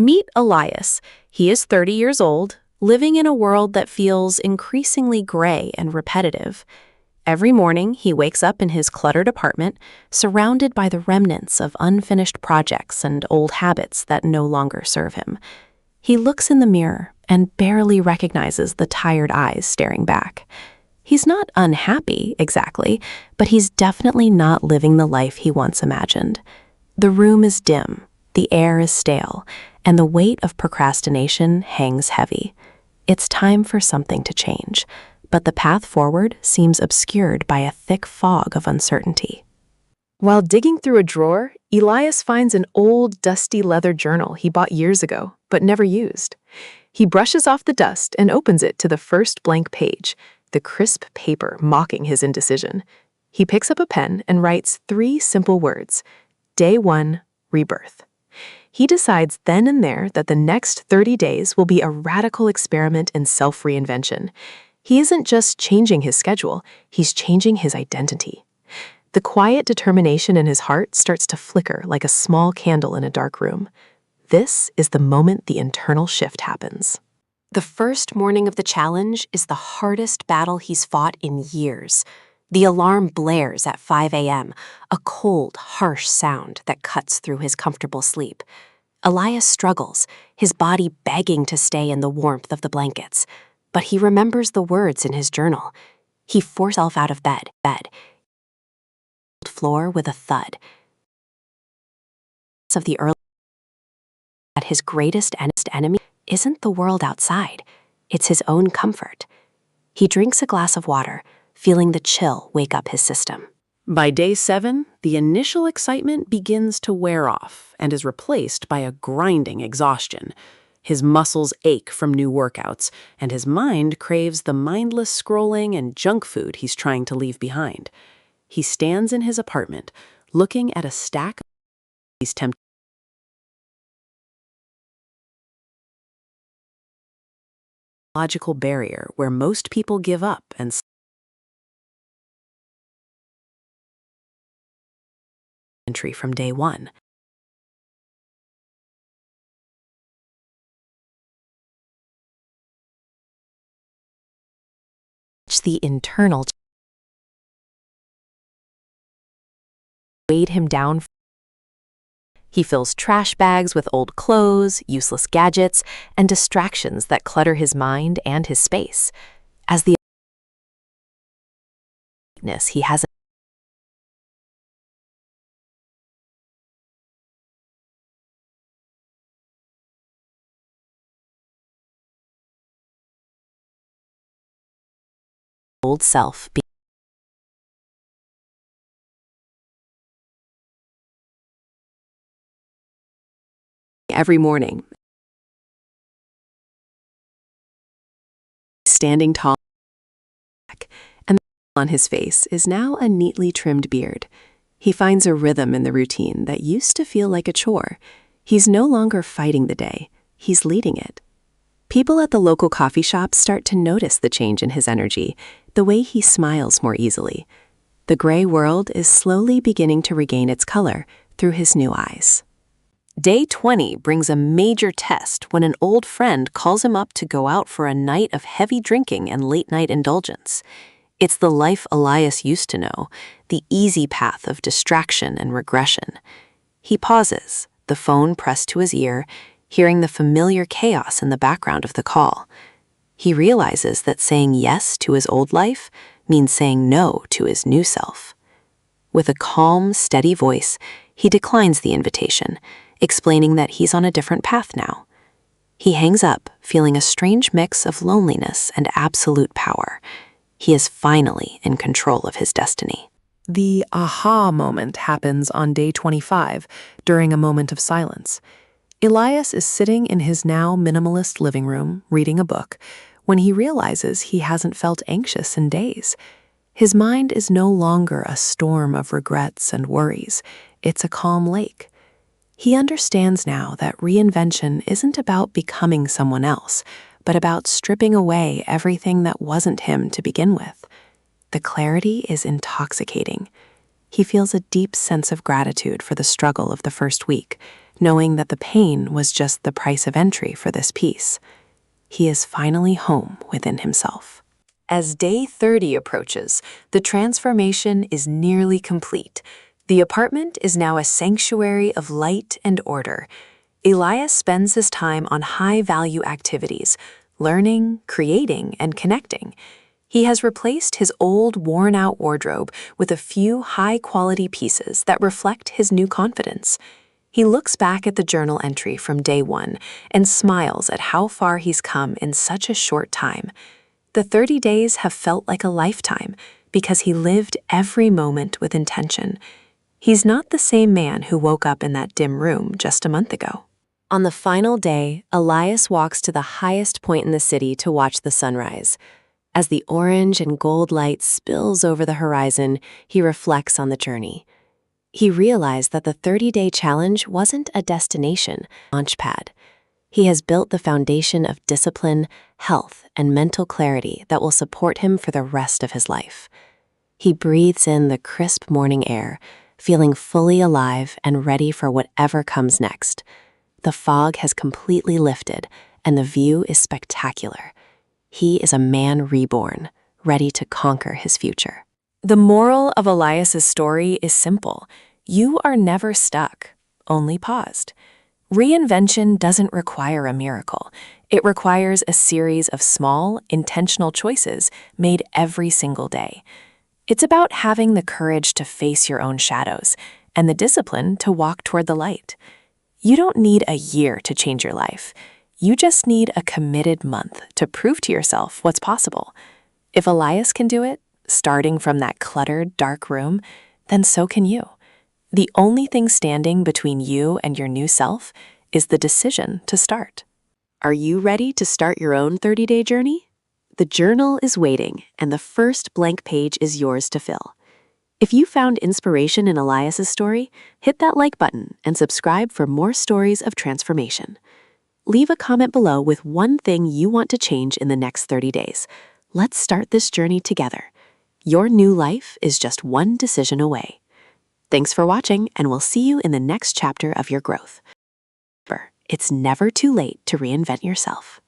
Meet Elias. He is 30 years old, living in a world that feels increasingly gray and repetitive. Every morning, he wakes up in his cluttered apartment, surrounded by the remnants of unfinished projects and old habits that no longer serve him. He looks in the mirror and barely recognizes the tired eyes staring back. He's not unhappy, exactly, but he's definitely not living the life he once imagined. The room is dim, the air is stale, and the weight of procrastination hangs heavy. It's time for something to change, but the path forward seems obscured by a thick fog of uncertainty. While digging through a drawer, Elias finds an old, dusty leather journal he bought years ago, but never used. He brushes off the dust and opens it to the first blank page, the crisp paper mocking his indecision. He picks up a pen and writes 3 simple words: Day 1, rebirth. He decides then and there that the next 30 days will be a radical experiment in self-reinvention. He isn't just changing his schedule, he's changing his identity. The quiet determination in his heart starts to flicker like a small candle in a dark room. This is the moment the internal shift happens. The first morning of the challenge is the hardest battle he's fought in years. The alarm blares at 5 a.m., a cold, harsh sound that cuts through his comfortable sleep. Elias struggles, his body begging to stay in the warmth of the blankets. But he remembers the words in his journal. He forces himself out of bed. Floor with a thud. Of the early that his greatest enemy isn't the world outside, it's his own comfort. He drinks a glass of water, feeling the chill wake up his system. By day 7, the initial excitement begins to wear off and is replaced by a grinding exhaustion. His muscles ache from new workouts, and his mind craves the mindless scrolling and junk food he's trying to leave behind. He stands in his apartment, looking at a stack of he's tempted logical barrier where most people give up and entry from day 1. The internal weighed him down. He fills trash bags with old clothes, useless gadgets, and distractions that clutter his mind and his space. As the weakness he has old self every morning, standing tall, and on his face is now a neatly trimmed beard. He finds a rhythm in the routine that used to feel like a chore. He's no longer fighting the day, he's leading it. People at the local coffee shop start to notice the change in his energy, the way he smiles more easily. The gray world is slowly beginning to regain its color through his new eyes. Day 20 brings a major test when an old friend calls him up to go out for a night of heavy drinking and late-night indulgence. It's the life Elias used to know, the easy path of distraction and regression. He pauses, the phone pressed to his ear, hearing the familiar chaos in the background of the call. He realizes that saying yes to his old life means saying no to his new self. With a calm, steady voice, he declines the invitation, explaining that he's on a different path now. He hangs up, feeling a strange mix of loneliness and absolute power. He is finally in control of his destiny. The aha moment happens on day 25, during a moment of silence. Elias is sitting in his now minimalist living room, reading a book, when he realizes he hasn't felt anxious in days. His mind is no longer a storm of regrets and worries. It's a calm lake. He understands now that reinvention isn't about becoming someone else, but about stripping away everything that wasn't him to begin with. The clarity is intoxicating. He feels a deep sense of gratitude for the struggle of the first week, knowing that the pain was just the price of entry for this peace. He is finally home within himself. As day 30 approaches, the transformation is nearly complete. The apartment is now a sanctuary of light and order. Elias spends his time on high-value activities, learning, creating, and connecting. He has replaced his old, worn-out wardrobe with a few high-quality pieces that reflect his new confidence. He looks back at the journal entry from day 1 and smiles at how far he's come in such a short time. The 30 days have felt like a lifetime because he lived every moment with intention. He's not the same man who woke up in that dim room just a month ago. On the final day, Elias walks to the highest point in the city to watch the sunrise. As the orange and gold light spills over the horizon, he reflects on the journey. He realized that the 30-day challenge wasn't a destination, launchpad. He has built the foundation of discipline, health, and mental clarity that will support him for the rest of his life. He breathes in the crisp morning air, feeling fully alive and ready for whatever comes next. The fog has completely lifted, and the view is spectacular. He is a man reborn, ready to conquer his future. The moral of Elias's story is simple. You are never stuck, only paused. Reinvention doesn't require a miracle. It requires a series of small, intentional choices made every single day. It's about having the courage to face your own shadows and the discipline to walk toward the light. You don't need a year to change your life. You just need a committed month to prove to yourself what's possible. If Elias can do it, starting from that cluttered, dark room, then so can you. The only thing standing between you and your new self is the decision to start. Are you ready to start your own 30-day journey? The journal is waiting, and the first blank page is yours to fill. If you found inspiration in Elias's story, hit that like button and subscribe for more stories of transformation. Leave a comment below with one thing you want to change in the next 30 days. Let's start this journey together. Your new life is just one decision away. Thanks for watching, and we'll see you in the next chapter of your growth. Remember, it's never too late to reinvent yourself.